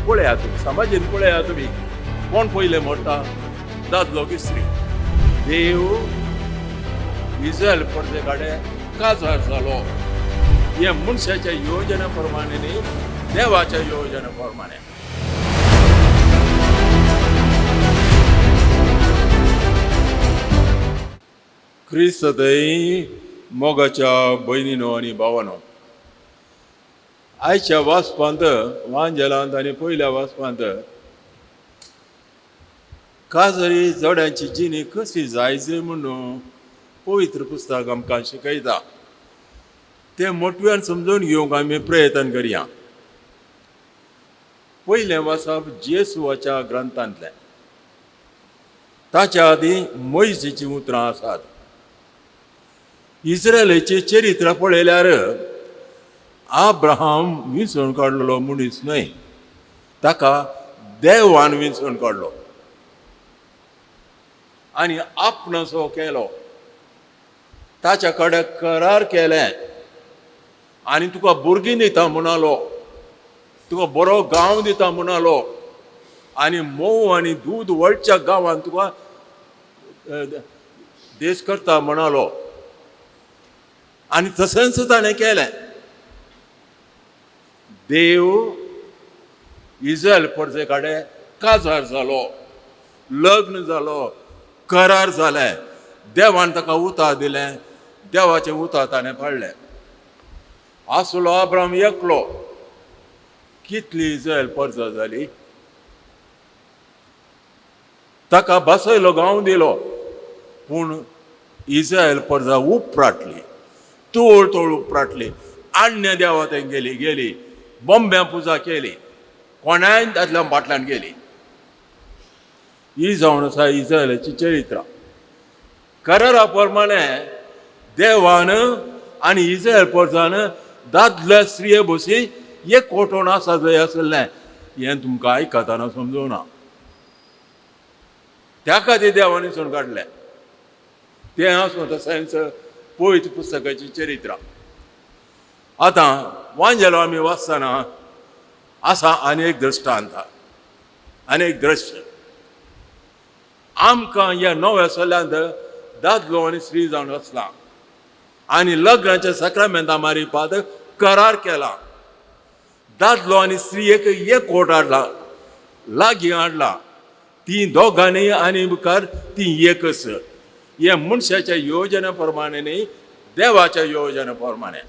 पळया तुम्ही समाजीन पळया तुम्ही कोण पयले मरता दादलो की स्त्री देव इस्रायल परजे कडेन काजार जालो हे मनशाच्या योजने प्रमाणे न्ही देवाच्या योजने प्रमाणे क्रिस्त थंय मोगाच्या भयणीनो आनी भावानो आयच्या वाचपांत वांजेलांत आनी पयल्या वाचपांत काजरी जोड्यांची जिणी कशी जायची म्हणून पवित्र पुस्तक आमकां शिकयता ते मोटव्यान समजून घेवंक आमी प्रयत्न करया. पयलें वाचप जेसुवाच्या ग्रंथांतलें. ताच्या आदी मोइसेची उतरां आसात. इस्रायेलीचें चरित्र पळयल्यार अब्राहम विंचून काडलेलो मनीस न्हय, ताका देवान विंचून काडलो आनी आपणसो केलो. ताच्या कडेन करार केलें आनी तुका भुरगीं दिता म्हणालो, तुका बरो गांव दिता म्हणालो आनी मोव आनी दूद व्हडच्या गांवांत तुका देश करता म्हणालो आनी तशेंच ताणें केलें. देव इस्रायल परजे कडेन काजार जालो, लग्न जालो, करार जालें. देवान ताका उतर दिलें, देवाचें उतर ताणें पाळलें. आसलो अब्राहम एकलो, कितली इस्रायल परजां जाली. ताका बसयलो गांव दिलो, पूण इस्रायल परजां उपराटली, तोळ तोळ उपराटली. अन्य देवा थंय गेली, बॉम्ब्या पुजा केली, कोणाय तातल्या बाटल्यान गेली. ही जावन आसा इस्रायलाची चरित्र. करारा प्रमाणे देवान आनी इस्रायल परजान दादल्या स्त्रिये बशी एक कोटोण आसा जंय आसलें हें तुमकां आयकतना समजूना. त्या खातीर देवान विंचून काडलें. तें आसूं तशेंच पवित्र पुस्तकाची चरित्र. आतां वांजेलो आमी वाचतना आसा अनेक दृश्टांत, अनेक दृश्य. आमकां ह्या नव्या सल्ल्यांत दादलो आनी स्त्री जावन आसला आनी लग्नाच्या सक्रमेंता मारिपाक करार केला. दादलो आनी स्त्रियेक एक कोट हाडला, लागीं हाडला. ती दोगांनी आनी मुखार ती एकच. हे मनशाच्या योजने प्रमाणे न्ही, देवाच्या योजने प्रमाणे.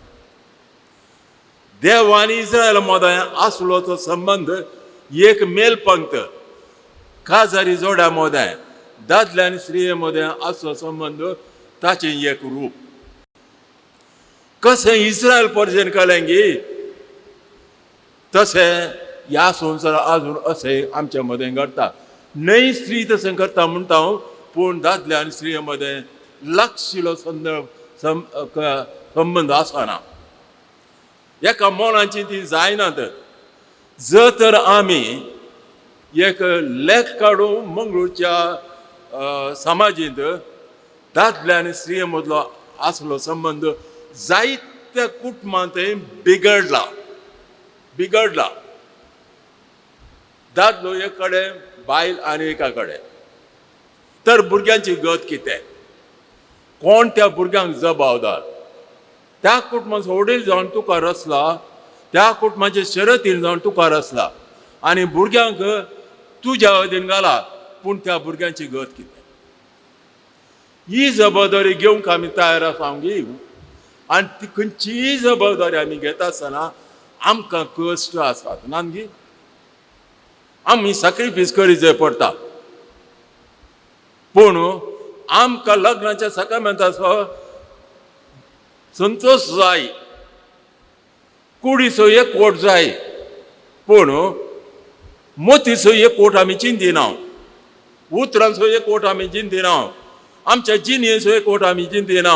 देव आनी इस्रायल मदें आसलो तो संबंध एक मेलपंक्त. काजारी जोड्या मदें, दादल्या आनी स्त्रिये मदें आसलो संबंध ताचें एक रूप. कशें इस्रायल परजेन केलेंगी तशें ह्या संवसारांत आजून अशें आमच्या मदें घडटा. न्हय स्त्री तशें करता म्हणटा हांव, पूण दादल्या आनी स्त्रिये मदें लागशिल्लो संबंध आसना. एका मोलाची ती जायनात. जर तर आमी एक लेख काडून मंगळूरच्या समाजींत दादल्या आनी स्त्रिये मदलो आसलो संबंध जायत्या कुटुंबांत बिगडला. दादलो एक कडेन, बायल आनी एका कडेन. तर भुरग्यांची गत कितें? कोण त्या भुरग्यांक जबाबदार? त्या कुटुंबाचो वडील जावन तुका रचला, त्या कुटुंबाचे शर्यतीन जावन तुका रचला आनी भुरग्यांक तुज्या अधीन घाला, पूण त्या भुरग्यांची गत कितें? ही जबाबदारी घेवंक आमी तयार आसांगी. आनी ती खंयचीय जबाबदारी आमी घेता आसतना आमकां कश्ट आसात नानगी. आमी सॅक्रिफायस करीत जाय पडटा. पूण आमकां लग्नाच्या सक्रमेंताचो संतोष जाय, कुडीचो एक कोट जाय, पूण मोतीचो एक कोट आमी चिंतिना, उतरांचो एक कोट आमी चिंतिना, आमच्या जिणेचो एक कोट आमी चिंतिना.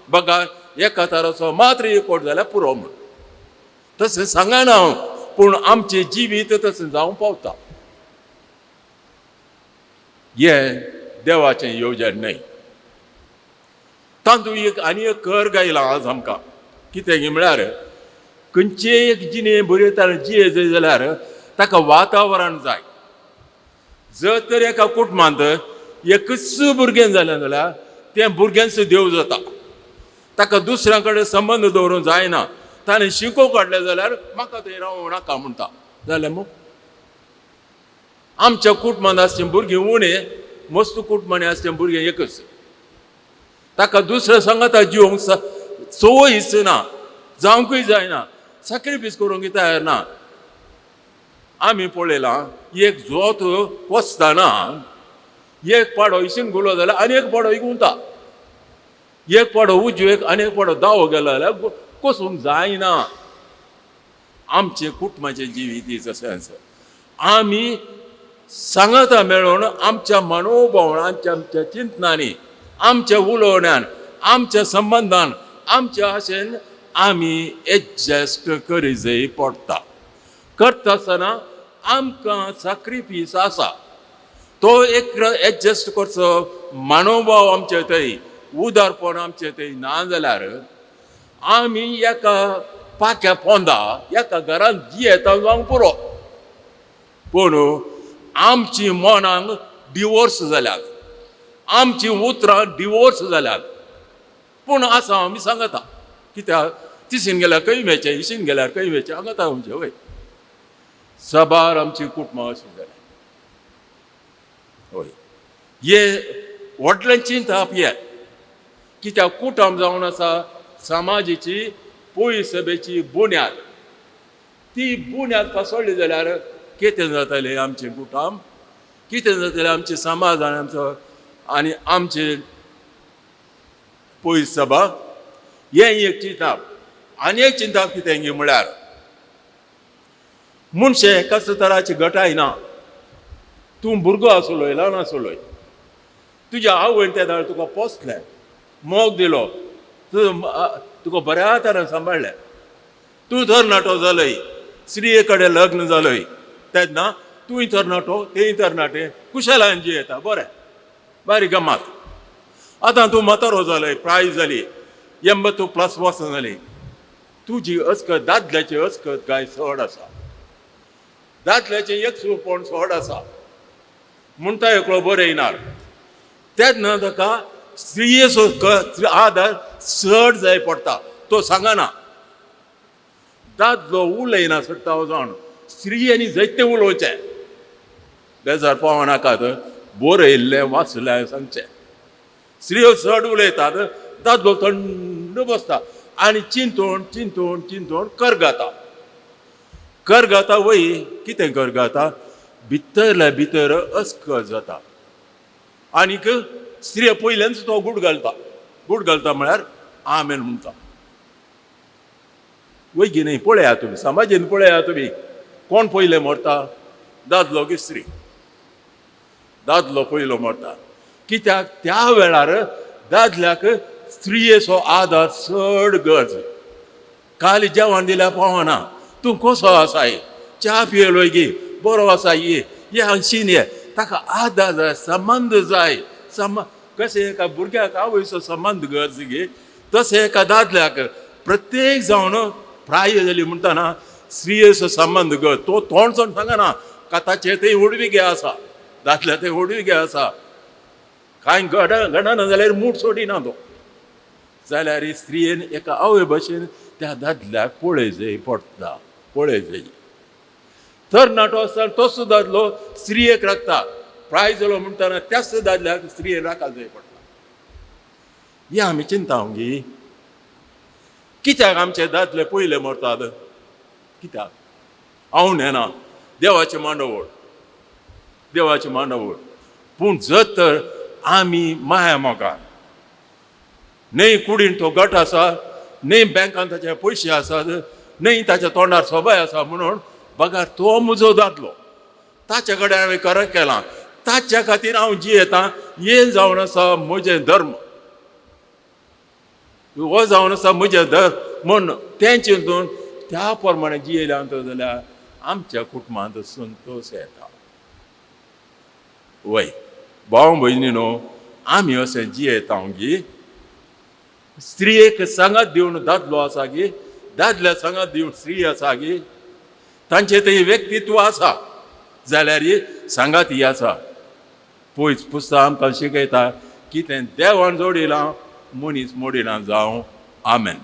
बघा, एका तराचो मात्र एक कोट जाल्यार पुरो म्हण तशें सांगना हांव, पूण आमचें जिवीत तशें जावंक पावता. हें देवाचें येवजण न्हय. तातूंत एक आनी एक कर गायला आज आमकां. कितें गे म्हळ्यार खंयचेय एक जिणे बरयतना जिये जाय जाल्यार ताका वातावरण जाय. जर तर एका कुटुंबांत एकच भुरगें जालें जाल्यार तें भुरग्यांच देव जाता. ताका दुसऱ्या कडेन संबंद दवरूंक जायना. ताणें शिको काडलें जाल्यार म्हाका थंय रावूं नाका म्हणटा. जालें मग आमच्या कुटुंबांत आसचें भुरगीं उणें, मस्त कुटुंबांनी आसचें भुरगें एकच. ताका दुसऱ्या सांगाता जिवंक संवय ना, जावंकूय जायना, सॅक्रिफायस करूंक तयार ना. आमी पळयलां एक जोत कोसताना एक पाडो इशीन गेलो जाल्यार आनी एक पाडो इगुंता. एक पाडो उजवेक आनी एक पाडो दावो गेलो जाल्यार कोसूंक जायना. आमचे कुटुंबाचें जिवीत तशें आसा. आमी सांगाता मेळून आमच्या मनोभावनांत, आमच्या चिंतनांनी, आमच्या उलोवण्यान, आमच्या संबंधान, आमच्या आशेन आमी एडजस्ट करी जाय पडटा. करता आसतना आमकां सॅक्रिफायस आसा. तो एक एडजस्ट करचो मनोभाव आमचे थंय, उदारपण आमचे थंय ना जाल्यार आमी एका पाक्या पोंदा एका घरांत जियेता जावंक पुरो. पूण आमची मनांक डिवोर्स जाल्यात, आमची उतरां डिवोर्स जाल्यात. पूण आसा आमी सांगता. कित्याक तिसीन गेल्यार खंय मेळचें, इशीन गेल्यार खंय मेळचें सांगता आमचें. वय सबार आमची कुटुंबां अशीं जाल्यात. हय हे व्हडलें चिंतप हें. कित्याक कुटुंब जावन आसा समाजाची पोय सभेची बुन्याद. ती बुन्याद पासळ्ळी जाल्यार कितें जातलें आमचें कुटुंब, कितें जातलें आमचें समाज आनी आमचे पोय सभा. हें एक चिंतप. आनी एक चिंतप कितें म्हळ्यार मनशे कसले तराची गटाय ना. तूं भुरगो आसलोय, ल्हान आसलोय, तुज्या आवयन त्या दाळ तुका पोसलें, मोग दिलो, तुका बऱ्या तरेन सांबाळलें. तूं तरणाटो जालय, स्त्रिये कडेन लग्न जालय, तेन्ना तूंय तरणाटो, तेंय तरणाटे, कुशेलान जियेता. बरें, बारीक गमात. आतां तूं म्हातारो जालय, प्राय जाली, 82+ वर्सां जालीं. तुजी अचकत, दादल्याची अचकत काय चड आसा. दादल्याचें एकसूरपण चड आसा. म्हणटा एकलो बरें येणार. तेन्ना ताका स्त्रियेचो आदार चड जाय पडटा. तो सांगना. दादलो उलयना सट्टा वचोन, स्त्रियेनी जायतें उलोवचें. बेजार पावो नाकात, बरयल्लें वाचलें सांगचें. स्त्रियो चड उलयतात, दादलो थंड बसता आनी चिंतून चिंतून चिंतून करगता. करगता वय कितें करगता, भितरल्या भितर अस्कत जाता. आनीक स्त्रिये पयल्यानच तो गूड घालता. गूड घालता म्हळ्यार आमेन म्हणटा. वय की न्ही, पळया तुमी समाजीन पळया तुमी कोण पयलें मरता, दादलो की स्त्री. दादलो पयलो मरता. कित्याक त्या वेळार दादल्याक स्त्रियेचो आदार चड गरज. खाली जेवण दिल्यार पावना. तूं कसो आसाय, च्या पियेलोय गे, बरो आसा ये हशीन ये. ताका आदार जाय, संबंद जाय. कशें एका भुरग्याक आवयचो संबंद गरज गे, तशें एका दादल्याक प्रत्येक जावन प्राय जाली म्हणटाना स्त्रियेचो संबंद गरज. तो तोंड चोन सांगना का ताचे थंय उडविगे आसा, दादल्या थंय उडविगे आसा. कांय घडना जाल्यार मूठ सोडिना तो. जाल्यार स्त्रियेन एका आवय भशेन त्या दादल्याक पळय जाय पडटा. पळय जाय. तरणाटो आसतना तोच दादलो स्त्रियेक राखता. प्राय जालो म्हणटाना त्याच दादल्याक स्त्रियेन राखूंक जाय पडटा. हें आमी चिंतावंक गी. कित्याक आमचे दादले पयले मरतात? कित्याक? हांव न्हेना, देवाचें मांडवळ, देवाचें मांडवळ. पूण जर तर आमी माया मोगान, न्हय कुडीन तो गट आसा, न्हय बँकान ताचे पयशे आसात, न्हय ताच्या तोंडार सोबाय आसा म्हणून बगार तो म्हजो दादलो, ताचे कडेन हांवें कर केलां, ताच्या खातीर हांव जियेतां. हें जावन आसा म्हजें धर्म, हो जावन आसा म्हजें धर्म म्हण तें चिंतून त्या प्रमाणे जियेल्यां जाल्यार आमच्या कुटुंबांत संतोश येता. वय भाव भयणीनो, आमी अशें जियेता गी. स्त्रियेक सांगात दिवन दादलो आसा गी, दादल्या सांगात दिवन स्त्री आसा गी. तांचे थंय व्यक्तित्व आसा जाल्यार सांगात ही आसा. पयस पुस्तक आमकां शिकयता की तें देवान जोडिलां मनीस मोडिना जावं. आमेन.